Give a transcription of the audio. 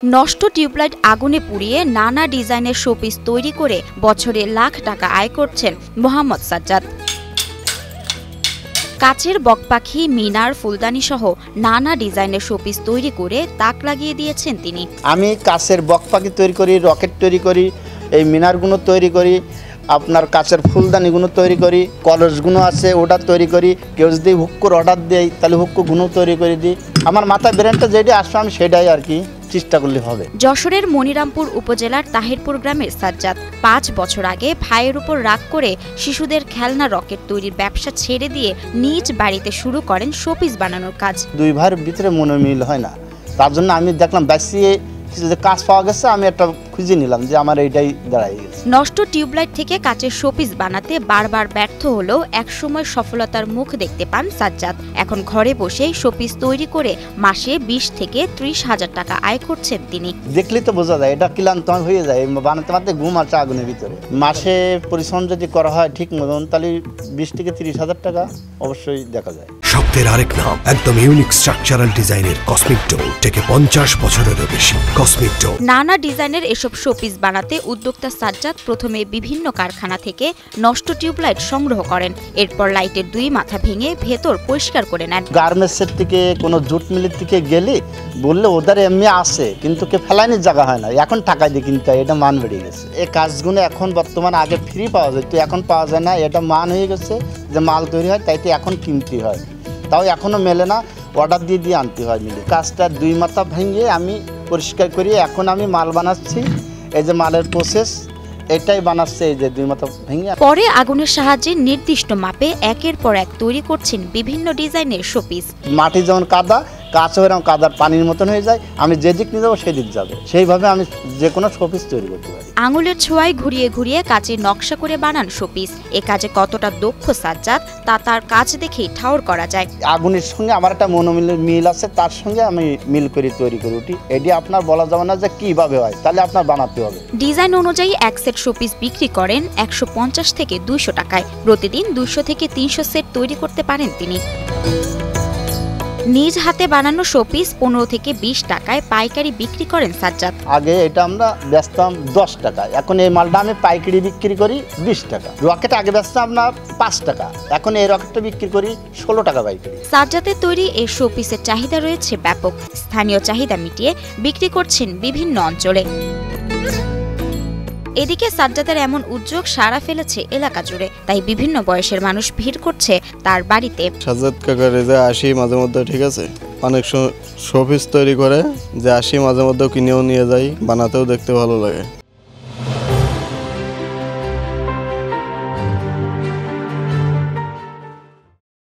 नष्ट টিউবলাইট আগুনে পুড়িয়ে নানা ডিজাইনের শোপিস তৈরি করে বছরে লাখ টাকা আয় করছেন মোহাম্মদ সাজ্জাদ। কাচের বকপাখি, মিনার, ফুলদানি সহ নানা ডিজাইনের শোপিস তৈরি করে তাক লাগিয়ে দিয়েছেন তিনি। আমি কাচের বকপাখি তৈরি করি, রকেট তৈরি করি, এই মিনারগুলো তৈরি করি, আপনার কাচের ফুলদানিগুলো তৈরি করি, কলসগুলো আছে ওটা তৈরি করি। কেউ যদি হুক্কুর অর্ডার দেয় তাহলে হুক্কুগুলো তৈরি করে দিই। আমার মাথায় ব্রেনটা যেটা আসবে আমি সেটাই আর কি চেষ্টা করলে হবে। যশোরের মনিরামপুর উপজেলার তাহিরপুর গ্রামের সাজ্জাদ ৫ বছর আগে ভাইয়ের উপর রাগ করে শিশুদের খেলনা রকেট তৈরির ব্যবসা ছেড়ে দিয়ে নিজ বাড়িতে শুরু করেন শোপিস বানানোর কাজ। দুই ভাইয়ের ভিতরে মনোমিল হয় না, তার জন্য আমি দেখলাম বাঁচিয়ে যে কাজ পাওয়া গেছে, আমি একটা খুঁজে নিলাম যে আমার এইটাই দাঁড়াই গেছে। নষ্ট টিউবলাইট থেকে কাচের শোপিস বানাতে বারবার ব্যর্থ হলেও একসময় সফলতার মুখ দেখতে পান সাজ্জাদ। এখন ঘরে বসেই শোপিস তৈরি করে মাসে ২০ থেকে ৩০ হাজার টাকা আয় করছেন তিনি। দেখলেই তো বোঝা যায় এটা ক্লান্ত হয়ে যায়, বানাতে বানাতে ঘুম আছে আগুনের ভিতরে। মাসে পরিশ্রম যদি করা হয় ঠিক মতন তাহলে ২০ থেকে ৩০ হাজার টাকা অবশ্যই দেখা যায়। শক্তের আরেক নাম, একদম ইউনিক স্ট্রাকচারাল ডিজাইনের কসমিক ডোর থেকে ৫০ বছরেরও বেশি। কসমিক ডোর নানা ডিজাইনের এসব শোপিস বানাতে উদ্যোক্তা সাজ্জাদ প্রথমে বিভিন্ন কারখানা থেকে নষ্ট টিউবলাইট সংগ্রহ করেন। এরপর লাইটের দুই মাথা ভেঙে ভেতর পরিষ্কার করে নেন। গার্মেন্টসের থেকে কোনো জুট মিলের থেকে গেলে বললে ওদের এমনি আসে, কিন্তু কে ফেলাইনের জায়গা হয় না, এখন টাকা দিয়ে কিনতে হয়, এটা মান বেড়ে গেছে। এই কাজগুলো এখন বর্তমানে আগে ফ্রি পাওয়া যায়, তো এখন পাওয়া যায় না, এটা মান হয়ে গেছে যে মাল তৈরি হয় তাইতে এখন কিনতে হয়, তাও এখনও মেলে না, অর্ডার দিয়ে দিয়ে আনতে হয় মিলে। কাজটা দুই মাথা ভেঙে আমি পরিষ্কার করি, এখন আমি মাল বানাচ্ছি। এই যে মালের প্রসেস এটাই বানাচ্ছে, এই যে দুই মাথা ভেঙে। পরে আগুনের সাহায্যে নির্দিষ্ট মাপে একের পর এক তৈরি করছেন বিভিন্ন ডিজাইনের শোপিস। মাটি যেমন কাদা, কাঁচা এরকম কাদার পানির মতন হয়ে যায়, আমি যে দিক নিয়ে যাবো সেই দিক যাবে, সেইভাবে আমি যে কোনো শোপিস তৈরি করতে পারি। আঙুলের ছোঁয়ায় ঘুরিয়ে ঘুরিয়ে কাচের নকশা করে বানান শোপিস। এ কাজে কতটা দক্ষ সাজ্জাদ তা তার কাজ দেখেই ঠাউর করা যায়। আগুনের সঙ্গে আমার একটা মনোমিলের মিল আছে, তার সঙ্গে আমি মিল করে তৈরি করে উঠি। এটি আপনার বলা যাবে না যে কিভাবে হয়, তাহলে আপনার বানাতে হবে। ডিজাইন অনুযায়ী এক সেট শোপিস বিক্রি করেন ১৫০ থেকে ২০০ টাকায়। প্রতিদিন ২০০ থেকে ৩০০ সেট তৈরি করতে পারেন তিনি। নিজ হাতে বানানো শোপিস ১৫ থেকে ২০ টাকায় পাইকারি বিক্রি করেন সাজ্জাদ। আগে এটা আমরা বেচতাম ১০ টাকা, এখন এই মালটা আমি পাইকারি বিক্রি করি ২০ টাকা। রকেট আগে বেচতাম আপনার ৫ টাকা, এখন এই রকেটটা বিক্রি করি ১৬ টাকা পাইকারি। সাজ্জাদের তৈরি এই শোপিসের চাহিদা রয়েছে ব্যাপক। স্থানীয় চাহিদা মিটিয়ে বিক্রি করছেন বিভিন্ন অঞ্চলে। এদিকে সাজ্জাদের এমন উদ্যোগ সাড়া ফেলেছে এলাকা জুড়ে, তাই বিভিন্ন বয়সের মানুষ ভিড় করছে তার বাড়িতে। সাজ্জাদ কাকার যে আসি মাঝে মধ্যে, ঠিক আছে, অনেক শোপিস তৈরি করে যে আসি মাঝে মধ্যে কিনেও নিয়ে যাই, বানাতেও দেখতে ভালো লাগে।